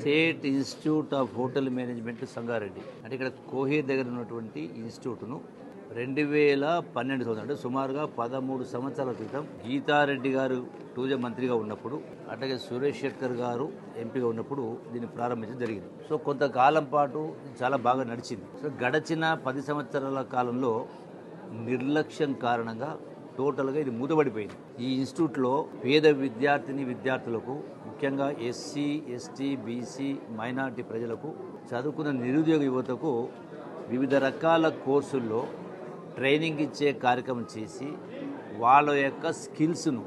State institute of hotel management Sangareddy అంటే ఇక్కడ కోహీర్ దగ్గర ఉన్నటువంటి ఇన్స్టిట్యూట్ను 2012 సంవత్సరం అంటే సుమారుగా 13 సంవత్సరాల క్రితం గీతారెడ్డి గారు టూరిజం మంత్రిగా ఉన్నప్పుడు అట్లాగే సురేష్ శెట్కర్ గారు ఎంపీగా ఉన్నప్పుడు దీన్ని ప్రారంభించడం జరిగింది. సో కొంతకాలం పాటు చాలా బాగా నడిచింది. సో గడిచిన 10 సంవత్సరాల కాలంలో నిర్లక్ష్యం కారణంగా టోటల్గా ఇది మూతబడిపోయింది. ఈ ఇన్స్టిట్యూట్లో పేద విద్యార్థులకు ముఖ్యంగా ఎస్సీ, ఎస్టీ, బీసీ, మైనార్టీ ప్రజలకు చదువుకున్న నిరుద్యోగ యువతకు వివిధ రకాల కోర్సుల్లో ట్రైనింగ్ ఇచ్చే కార్యక్రమం చేసి వాళ్ళ యొక్క స్కిల్స్ను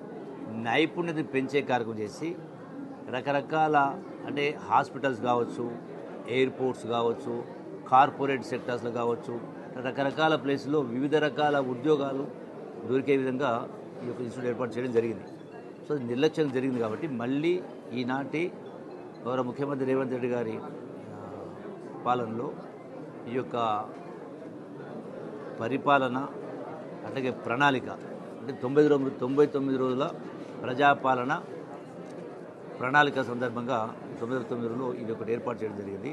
నైపుణ్యతను పెంచే కార్యక్రమం చేసి రకరకాల అంటే హాస్పిటల్స్ కావచ్చు, ఎయిర్పోర్ట్స్ కావచ్చు, కార్పొరేట్ సెక్టర్స్లో కావచ్చు, రకరకాల ప్లేస్లో వివిధ రకాల ఉద్యోగాలు దొరికే విధంగా ఈ యొక్క ఇన్స్టిట్యూట్ ఏర్పాటు చేయడం జరిగింది. సో నిర్లక్ష్యం జరిగింది కాబట్టి మళ్ళీ ఈనాటి గౌరవ ముఖ్యమంత్రి రేవంత్ రెడ్డి గారి పాలనలో ఈ యొక్క పరిపాలన అట్లాగే ప్రణాళిక అంటే 99 రోజుల ప్రజాపాలన ప్రణాళిక సందర్భంగా 99లో ఇది ఒకటి ఏర్పాటు చేయడం జరిగింది.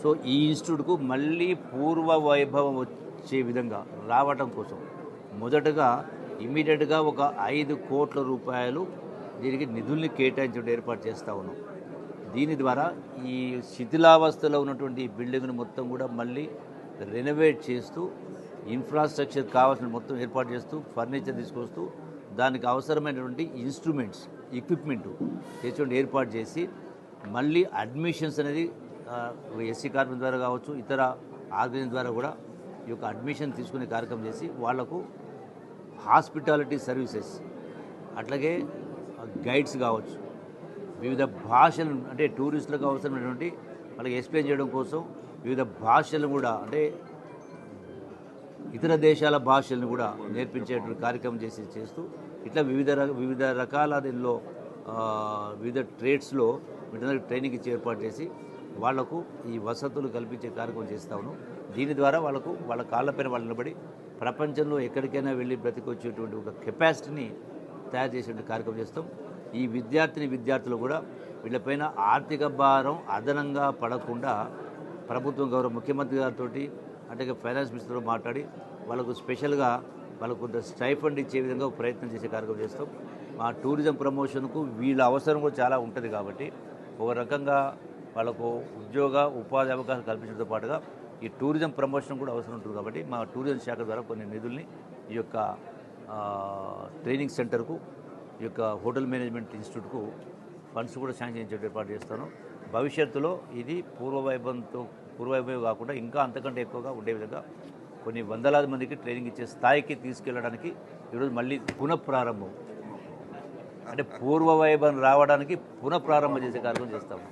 సో ఈ ఇన్స్టిట్యూట్కు మళ్ళీ పూర్వ వైభవం వచ్చే విధంగా రావటం కోసం మొదటగా ఇమ్మీడియట్గా ఒక 5 కోట్ల రూపాయలు దీనికి నిధుల్ని కేటాయించడం ఏర్పాటు చేస్తూ ఉన్నాం. దీని ద్వారా ఈ శిథిలావస్థలో ఉన్నటువంటి బిల్డింగ్ను మొత్తం కూడా మళ్ళీ రెనోవేట్ చేస్తూ ఇన్ఫ్రాస్ట్రక్చర్ కావాల్సిన మొత్తం ఏర్పాటు చేస్తూ ఫర్నిచర్ తీసుకొస్తూ దానికి అవసరమైనటువంటి ఇన్స్ట్రుమెంట్స్ ఎక్విప్మెంట్ తెచ్చుకుంటూ ఏర్పాటు చేసి మళ్ళీ అడ్మిషన్స్ అనేది ఎస్సీ కార్పొరేషన్ ద్వారా కావచ్చు, ఇతర ఆర్గనైజేషన్ ద్వారా కూడా ఈ యొక్క అడ్మిషన్ తీసుకునే కార్యక్రమం చేసి వాళ్లకు హాస్పిటాలిటీ సర్వీసెస్ అట్లాగే గైడ్స్ కావచ్చు, వివిధ భాషలు అంటే టూరిస్టులకు అవసరమైనటువంటి వాళ్ళకి ఎక్స్ప్లెయిన్ చేయడం కోసం వివిధ భాషలను కూడా అంటే ఇతర దేశాల భాషలను కూడా నేర్పించేటువంటి కార్యక్రమం చేస్తూ ఇట్లా వివిధ రకాల దీనిలో వివిధ ట్రేడ్స్లో వీటందరికీ ట్రైనింగ్ ఇచ్చి ఏర్పాటు చేసి వాళ్లకు ఈ వసతులు కల్పించే కార్యక్రమం చేస్తూ ఉన్నాం. దీని ద్వారా వాళ్ళ కాళ్ళపైన వాళ్ళు నిలబడి ప్రపంచంలో ఎక్కడికైనా వెళ్ళి బ్రతికొచ్చేటువంటి ఒక కెపాసిటీని తయారు చేసే కార్యక్రమం చేస్తాం. ఈ విద్యార్థులు కూడా వీళ్ళపైన ఆర్థిక భారం అదనంగా పడకుండా ప్రభుత్వం గౌరవ ముఖ్యమంత్రి గారితో అంటే ఫైనాన్స్ మినిస్టర్తో మాట్లాడి వాళ్ళకు స్పెషల్గా వాళ్ళకు కొంత స్టైఫండ్ ఇచ్చే విధంగా ప్రయత్నం చేసే కార్యక్రమం చేస్తాం. మా టూరిజం ప్రమోషన్కు వీళ్ళ అవసరం కూడా చాలా ఉంటుంది కాబట్టి ఒక రకంగా వాళ్ళకు ఉపాధి అవకాశాలు కల్పించడంతో పాటుగా ఈ టూరిజం ప్రమోషన్ కూడా అవసరం ఉంటుంది కాబట్టి మా టూరిజం శాఖ ద్వారా కొన్ని నిధుల్ని ఈ యొక్క ట్రైనింగ్ సెంటర్కు ఈ యొక్క హోటల్ మేనేజ్మెంట్ ఇన్స్టిట్యూట్కు ఫండ్స్ కూడా శాంక్షన్ చేసే ఏర్పాటు చేస్తాను. భవిష్యత్తులో ఇది పూర్వవైభవం కాకుండా ఇంకా అంతకంటే ఎక్కువగా ఉండే విధంగా కొన్ని వందలాది మందికి ట్రైనింగ్ ఇచ్చే స్థాయికి తీసుకెళ్ళడానికి ఈరోజు మళ్ళీ పునఃప్రారంభం అంటే పూర్వవైభవం రావడానికి పునఃప్రారంభం చేసే కార్యక్రమం చేస్తాము.